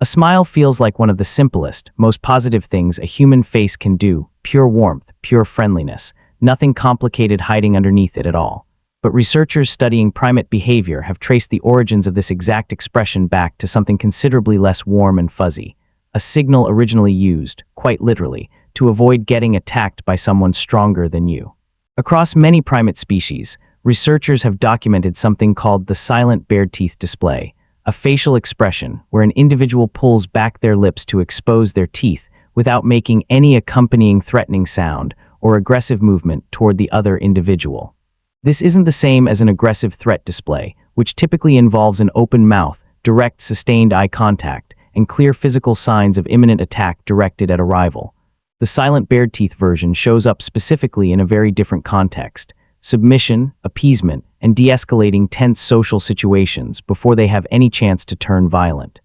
A smile feels like one of the simplest, most positive things a human face can do, pure warmth, pure friendliness, nothing complicated hiding underneath it at all. But researchers studying primate behavior have traced the origins of this exact expression back to something considerably less warm and fuzzy, a signal originally used, quite literally, to avoid getting attacked by someone stronger than you. Across many primate species, researchers have documented something called the silent bared teeth display, a facial expression where an individual pulls back their lips to expose their teeth without making any accompanying threatening sound or aggressive movement toward the other individual. This isn't the same as an aggressive threat display, which typically involves an open mouth, direct sustained eye contact, and clear physical signs of imminent attack directed at a rival. The silent bared teeth version shows up specifically in a very different context: submission, appeasement, and de-escalating tense social situations before they have any chance to turn violent.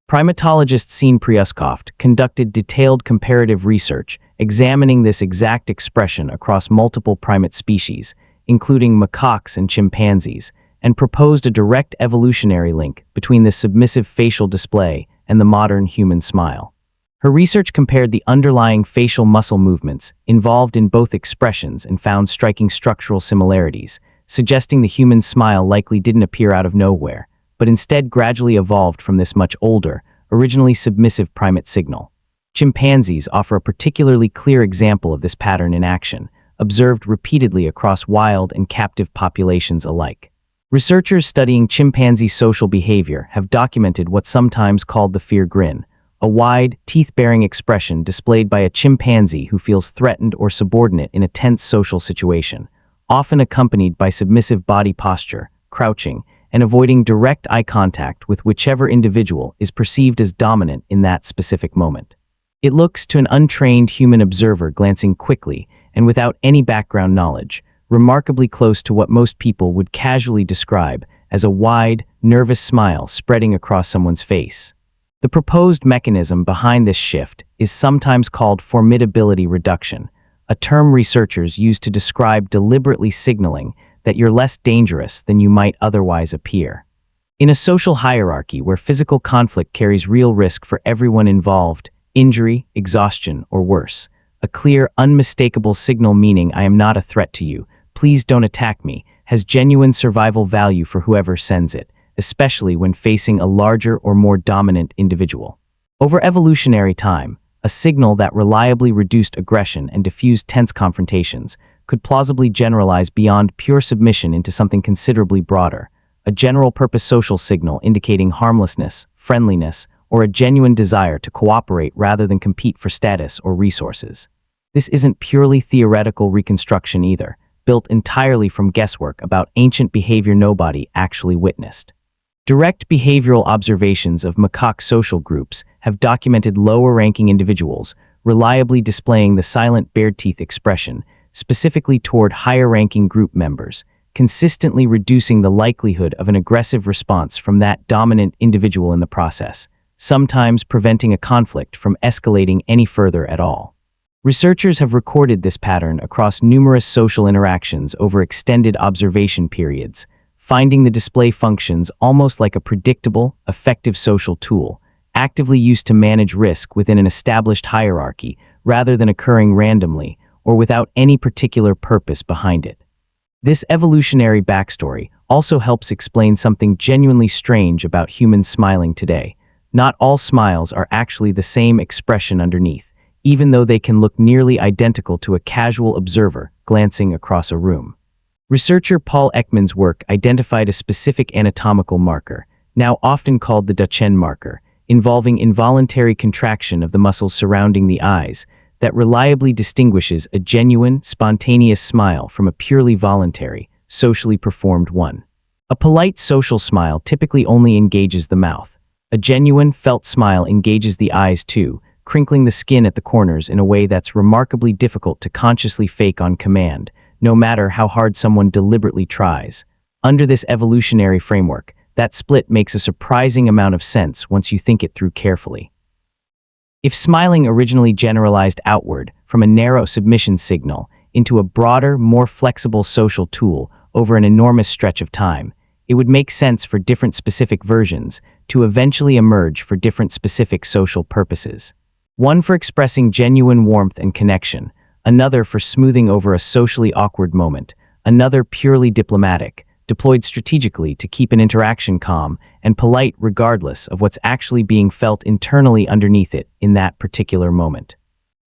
Primatologist Signe Preuschoft conducted detailed comparative research examining this exact expression across multiple primate species, including macaques and chimpanzees, and proposed a direct evolutionary link between this submissive facial display and the modern human smile. Her research compared the underlying facial muscle movements involved in both expressions and found striking structural similarities, suggesting the human smile likely didn't appear out of nowhere, but instead gradually evolved from this much older, originally submissive primate signal. Chimpanzees offer a particularly clear example of this pattern in action, observed repeatedly across wild and captive populations alike. Researchers studying chimpanzee social behavior have documented what's sometimes called the fear grin, a wide, teeth-baring expression displayed by a chimpanzee who feels threatened or subordinate in a tense social situation, often accompanied by submissive body posture, crouching, and avoiding direct eye contact with whichever individual is perceived as dominant in that specific moment. It looks, to an untrained human observer glancing quickly and without any background knowledge, remarkably close to what most people would casually describe as a wide, nervous smile spreading across someone's face. The proposed mechanism behind this shift is sometimes called formidability-reduction, a term researchers use to describe deliberately signaling that you're less dangerous than you might otherwise appear. In a social hierarchy where physical conflict carries real risk for everyone involved, injury, exhaustion, or worse, a clear, unmistakable signal meaning "I am not a threat to you, please don't attack me," has genuine survival value for whoever sends it, especially when facing a larger or more dominant individual. Over evolutionary time, a signal that reliably reduced aggression and diffused tense confrontations could plausibly generalize beyond pure submission into something considerably broader, a general-purpose social signal indicating harmlessness, friendliness, or a genuine desire to cooperate rather than compete for status or resources. This isn't purely theoretical reconstruction either, built entirely from guesswork about ancient behavior nobody actually witnessed. Direct behavioral observations of macaque social groups have documented lower-ranking individuals reliably displaying the silent bared teeth expression, specifically toward higher-ranking group members, consistently reducing the likelihood of an aggressive response from that dominant individual in the process, sometimes preventing a conflict from escalating any further at all. Researchers have recorded this pattern across numerous social interactions over extended observation periods, finding the display functions almost like a predictable, effective social tool, actively used to manage risk within an established hierarchy rather than occurring randomly or without any particular purpose behind it. This evolutionary backstory also helps explain something genuinely strange about humans smiling today. Not all smiles are actually the same expression underneath, even though they can look nearly identical to a casual observer glancing across a room. Researcher Paul Ekman's work identified a specific anatomical marker, now often called the Duchenne marker, involving involuntary contraction of the muscles surrounding the eyes, that reliably distinguishes a genuine, spontaneous smile from a purely voluntary, socially performed one. A polite social smile typically only engages the mouth. A genuine, felt smile engages the eyes too, crinkling the skin at the corners in a way that's remarkably difficult to consciously fake on command, no matter how hard someone deliberately tries. Under this evolutionary framework, that split makes a surprising amount of sense once you think it through carefully. If smiling originally generalized outward from a narrow submission signal into a broader, more flexible social tool over an enormous stretch of time, it would make sense for different specific versions to eventually emerge for different specific social purposes. One for expressing genuine warmth and connection, another for smoothing over a socially awkward moment, another purely diplomatic, deployed strategically to keep an interaction calm and polite regardless of what's actually being felt internally underneath it in that particular moment.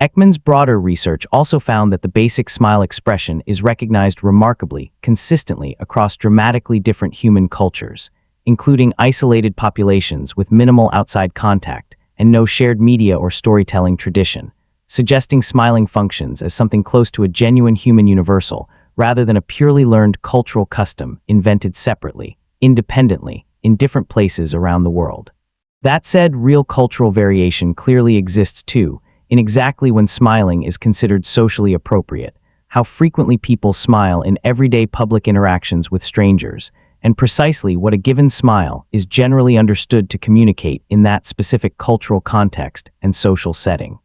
Ekman's broader research also found that the basic smile expression is recognized remarkably consistently across dramatically different human cultures, including isolated populations with minimal outside contact and no shared media or storytelling tradition, suggesting smiling functions as something close to a genuine human universal rather than a purely learned cultural custom invented separately, independently, in different places around the world. That said, real cultural variation clearly exists too, in exactly when smiling is considered socially appropriate, how frequently people smile in everyday public interactions with strangers, and precisely what a given smile is generally understood to communicate in that specific cultural context and social setting.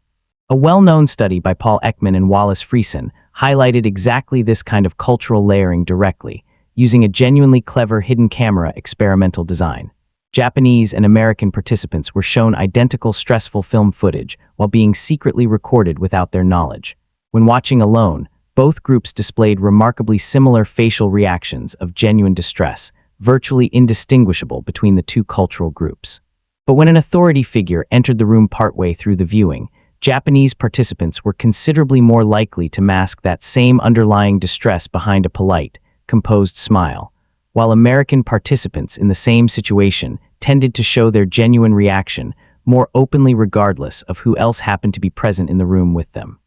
A well-known study by Paul Ekman and Wallace Friesen highlighted exactly this kind of cultural layering directly, using a genuinely clever hidden camera experimental design. Japanese and American participants were shown identical stressful film footage while being secretly recorded without their knowledge. When watching alone, both groups displayed remarkably similar facial reactions of genuine distress, virtually indistinguishable between the two cultural groups. But when an authority figure entered the room partway through the viewing, Japanese participants were considerably more likely to mask that same underlying distress behind a polite, composed smile, while American participants in the same situation tended to show their genuine reaction more openly regardless of who else happened to be present in the room with them.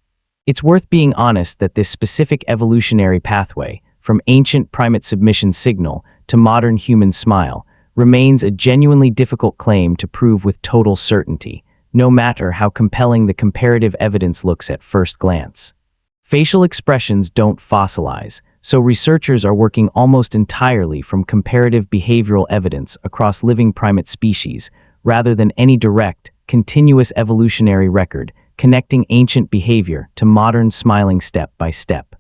It's worth being honest that this specific evolutionary pathway, from ancient primate submission signal to modern human smile, remains a genuinely difficult claim to prove with total certainty, no matter how compelling the comparative evidence looks at first glance. Facial expressions don't fossilize, so researchers are working almost entirely from comparative behavioral evidence across living primate species, rather than any direct, continuous evolutionary record connecting ancient behavior to modern smiling step by step.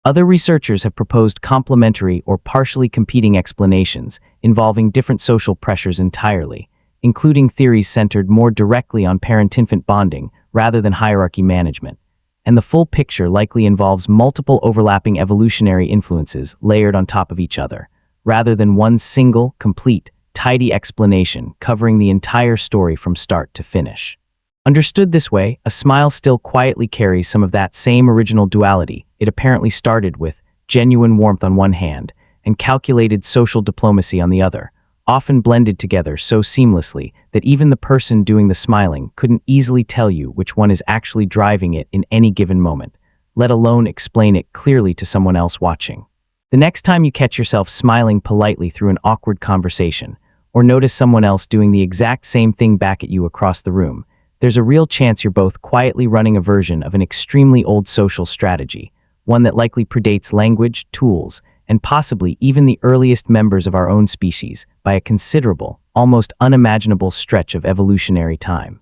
Other researchers have proposed complementary or partially competing explanations involving different social pressures entirely, including theories centered more directly on parent-infant bonding rather than hierarchy management. And the full picture likely involves multiple overlapping evolutionary influences layered on top of each other, rather than one single, complete, tidy explanation covering the entire story from start to finish. Understood this way, a smile still quietly carries some of that same original duality it apparently started with, genuine warmth on one hand and calculated social diplomacy on the other, often blended together so seamlessly that even the person doing the smiling couldn't easily tell you which one is actually driving it in any given moment, let alone explain it clearly to someone else watching. The next time you catch yourself smiling politely through an awkward conversation, or notice someone else doing the exact same thing back at you across the room, there's a real chance you're both quietly running a version of an extremely old social strategy, one that likely predates language, tools, and possibly even the earliest members of our own species by a considerable, almost unimaginable stretch of evolutionary time.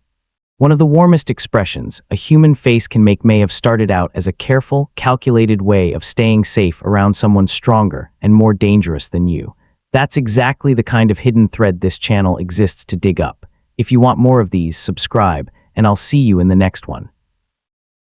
One of the warmest expressions a human face can make may have started out as a careful, calculated way of staying safe around someone stronger and more dangerous than you. That's exactly the kind of hidden thread this channel exists to dig up. If you want more of these, subscribe, and I'll see you in the next one.